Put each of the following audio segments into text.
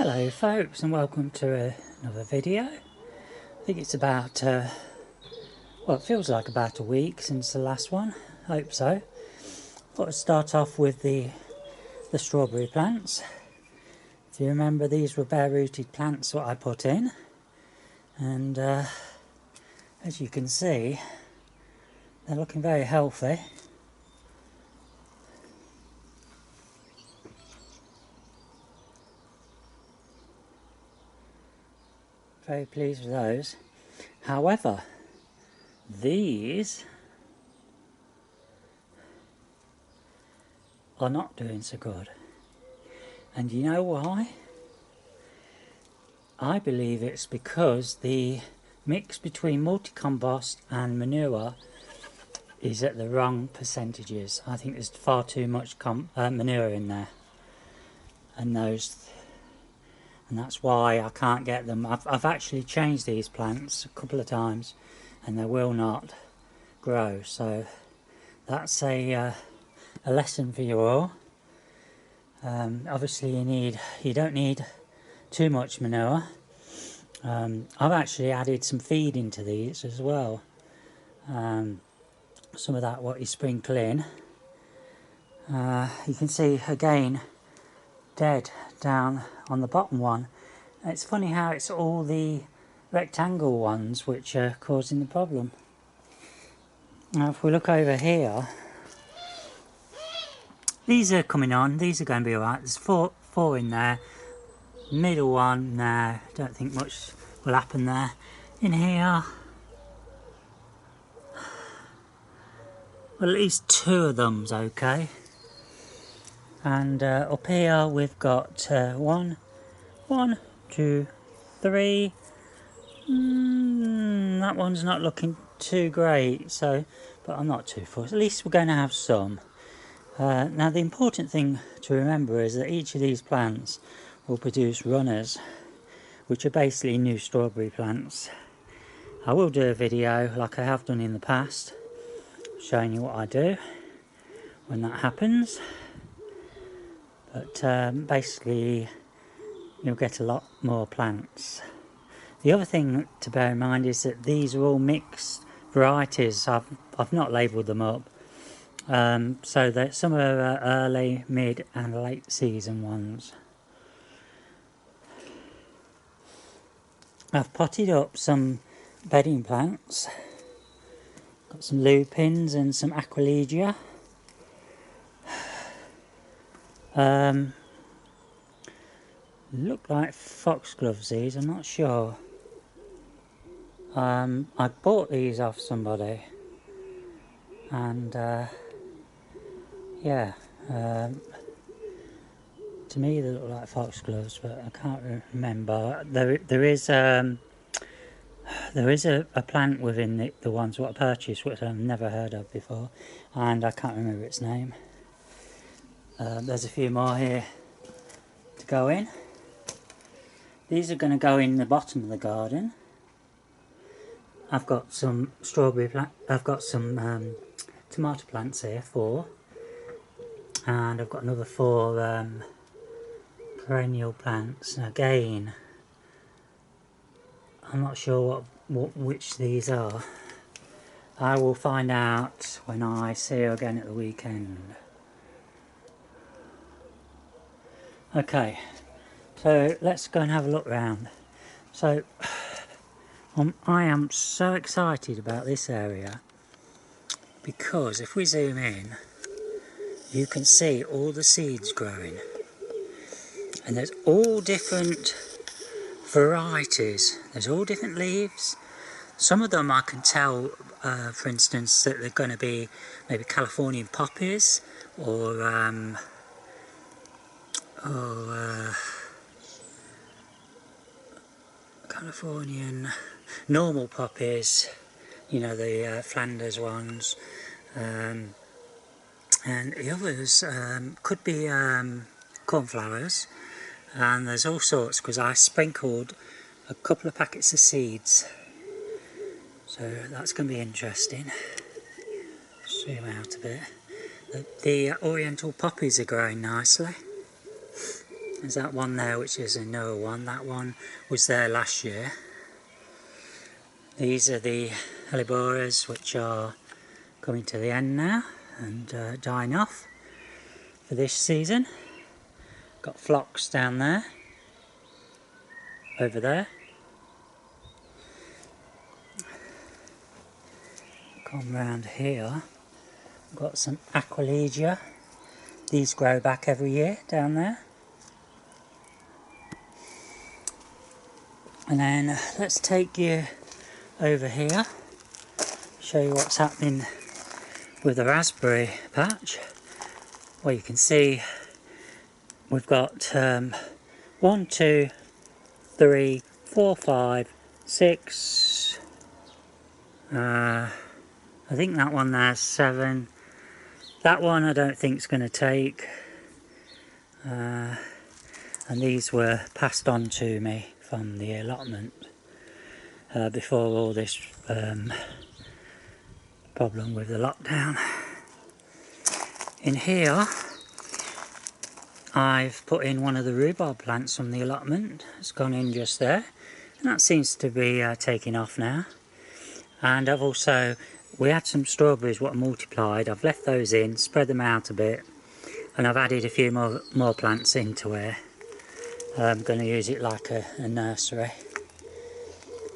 Hello folks, and welcome to another video. I think it's about, well, it feels like about a week since the last one. Hope so. Thought I'd start off with the strawberry plants. If you remember, these were bare rooted plants that I put in, and as you can see, they're looking very healthy. Very pleased with those. However, these are not doing so good. And you know why? I believe it's because the mix between multi-compost and manure is at the wrong percentages. I think there's far too much manure in there. And that's why I can't get them. I've actually changed these plants a couple of times and they will not grow. So that's a lesson for you all. Obviously you don't need too much manure. I've actually added some feed into these as well. Some of that what you sprinkle in. You can see again dead down on the bottom one. It's funny how it's all the rectangle ones which are causing the problem. Now if we look over here, these are coming on, these are going to be alright. There's four in there, middle one there, don't think much will happen there. In here, well, at least two of them's okay. And up here we've got one, two, three. That one's not looking too great, so, but I'm not too fussed. At least we're going to have some. Now the important thing to remember is that each of these plants will produce runners, which are basically new strawberry plants. I will do a video like I have done in the past, showing you what I do when that happens. But basically you'll get a lot more plants. The other thing to bear in mind is that these are all mixed varieties. I've not labelled them up. So that some are early, mid and late season ones. I've potted up some bedding plants. Got some lupins and some aquilegia. Look like foxgloves these, I'm not sure. I bought these off somebody and yeah, to me they look like foxgloves, but I can't remember. There is a plant within the ones what I purchased which I've never heard of before, and I can't remember its name. There's a few more here to go in. These are going to go in the bottom of the garden. I've got some strawberry plant. I've got some tomato plants here, 4, and I've got another 4 perennial plants. And again, I'm not sure which these are. I will find out when I see you again at the weekend. Okay, so let's go and have a look round. So I am so excited about this area because if we zoom in, you can see all the seeds growing, and there's all different varieties. There's all different leaves. Some of them I can tell, for instance, that they're going to be maybe Californian poppies or Californian normal poppies, you know, the Flanders ones, and the others could be cornflowers, and there's all sorts because I sprinkled a couple of packets of seeds, so that's going to be interesting. Zoom out a bit. The oriental poppies are growing nicely. There's that one there, which is a newer one. That one was there last year. These are the helleborus, which are coming to the end now and dying off for this season. Got phlox down there, over there. Come round here, got some aquilegia. These grow back every year down there. And then let's take you over here, show you what's happening with the raspberry patch. Well, you can see we've got 1, 2, 3, 4, 5, 6, I think that one there's 7. That one I don't think is going to take, and these were passed on to me from the allotment before all this problem with the lockdown. In here I've put in one of the rhubarb plants from the allotment. It's gone in just there, and that seems to be taking off now. And I've also, we had some strawberries what multiplied. I've left those in, spread them out a bit, and I've added a few more plants into here. I'm going to use it like a nursery.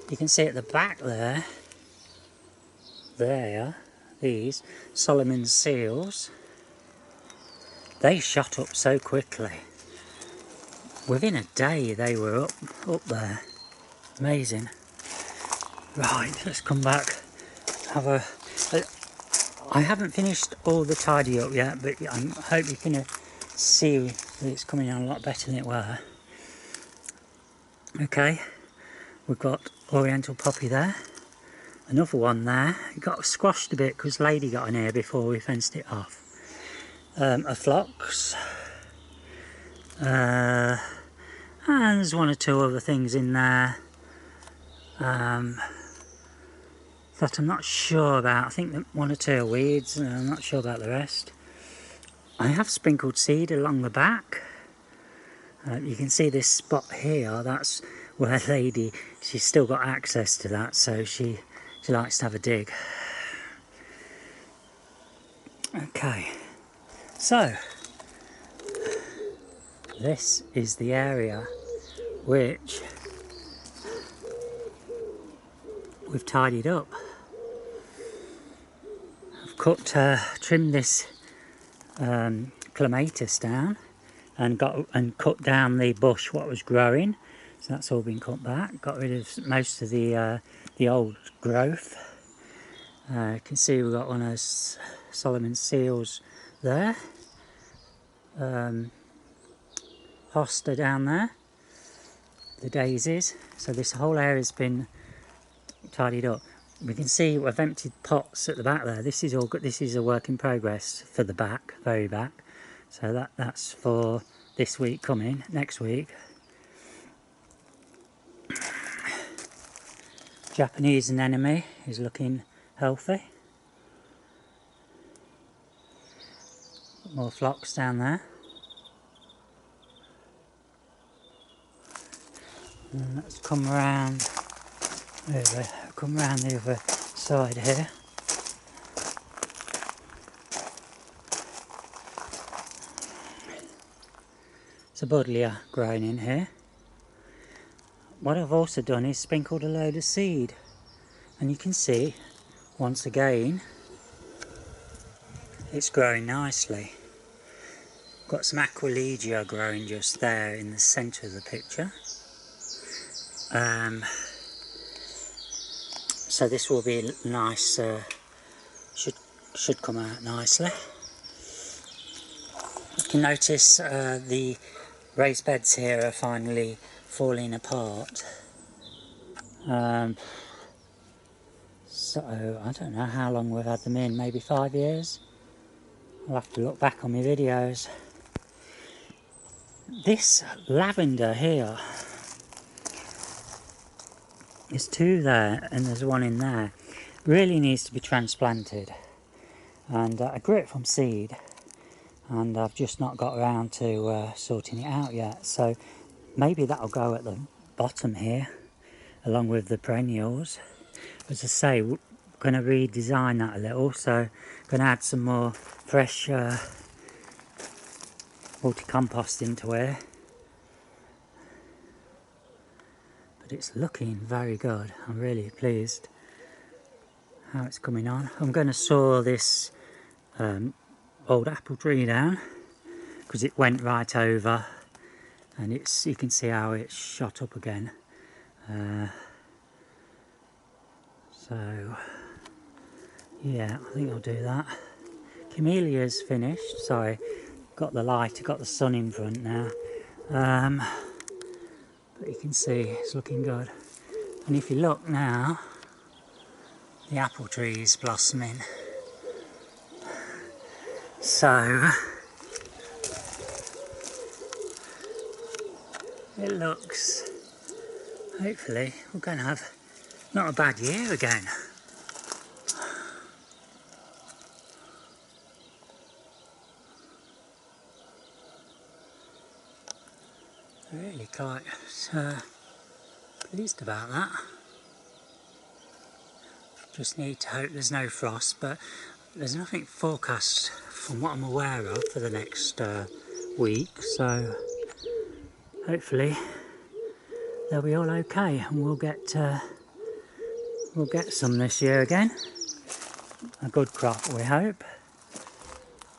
You can see at the back there, these Solomon's seals, they shot up so quickly. Within a day they were up there. Amazing. Right, let's come back. I haven't finished all the tidy up yet, but I hope you can see that it's coming on a lot better than it were. Okay, we've got oriental poppy there. Another one there. It got squashed a bit because Lady got in here before we fenced it off. A phlox. And there's 1 or 2 other things in there that I'm not sure about. I think that 1 or 2 are weeds, and I'm not sure about the rest. I have sprinkled seed along the back. You can see this spot here, that's where Lady, she's still got access to that, so she likes to have a dig. Okay, so this is the area which we've tidied up. I've trimmed this clematis down and cut down the bush what was growing, so that's all been cut back. Got rid of most of the old growth. You can see we've got one of those Solomon's seals there. Hosta down there. The daisies. So this whole area's been tidied up. We can see we've emptied pots at the back there. This is all good. This is a work in progress for the back, very back. So that's for this week coming, next week. Japanese anemone is looking healthy. More phlox down there. And let's come round the other side here. It's a buddleia growing in here. What I've also done is sprinkled a load of seed, and you can see once again it's growing nicely. Got some aquilegia growing just there in the centre of the picture. So this will be nice, should come out nicely. You can notice the raised beds here are finally falling apart. So I don't know how long we've had them in, maybe 5 years. I'll have to look back on my videos. This lavender here, there's 2 there and there's 1 in there, really needs to be transplanted. And I grew it from seed, and I've just not got around to sorting it out yet. So maybe that'll go at the bottom here along with the perennials. As I say, we're going to redesign that a little, so going to add some more fresh multi-compost into here. But it's looking very good. I'm really pleased how it's coming on. I'm going to saw this old apple tree down because it went right over, and you can see how it's shot up again. So yeah, I think I'll do that. Camellia's finished. Sorry, got the light, got the sun in front now. But you can see it's looking good. And if you look now, the apple tree is blossoming. So it looks, hopefully we're going to have not a bad year again. Really quite pleased about that. Just need to hope there's no frost, but there's nothing forecast from what I'm aware of for the next week, so hopefully they'll be all okay and we'll get some this year again. A good crop, we hope.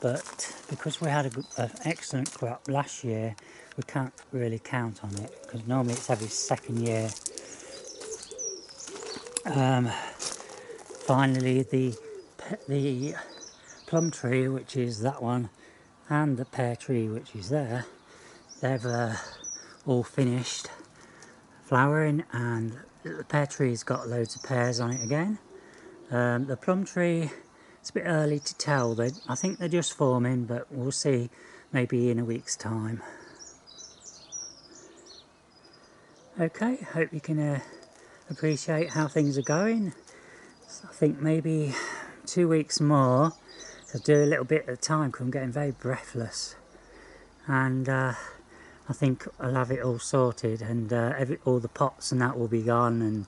But because we had an excellent crop last year, we can't really count on it, because normally it's every second year. Finally, the plum tree, which is that one, and the pear tree, which is there, they've all finished flowering, and the pear tree's got loads of pears on it again. The plum tree, it's a bit early to tell. I think they're just forming, but we'll see maybe in a week's time. Okay, hope you can appreciate how things are going. So I think maybe 2 weeks more. I'll do a little bit at a time because I'm getting very breathless. And I think I'll have it all sorted, and all the pots and that will be gone and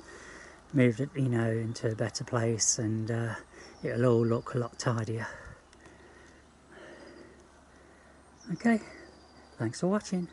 moved, into a better place, and it'll all look a lot tidier. Okay, thanks for watching.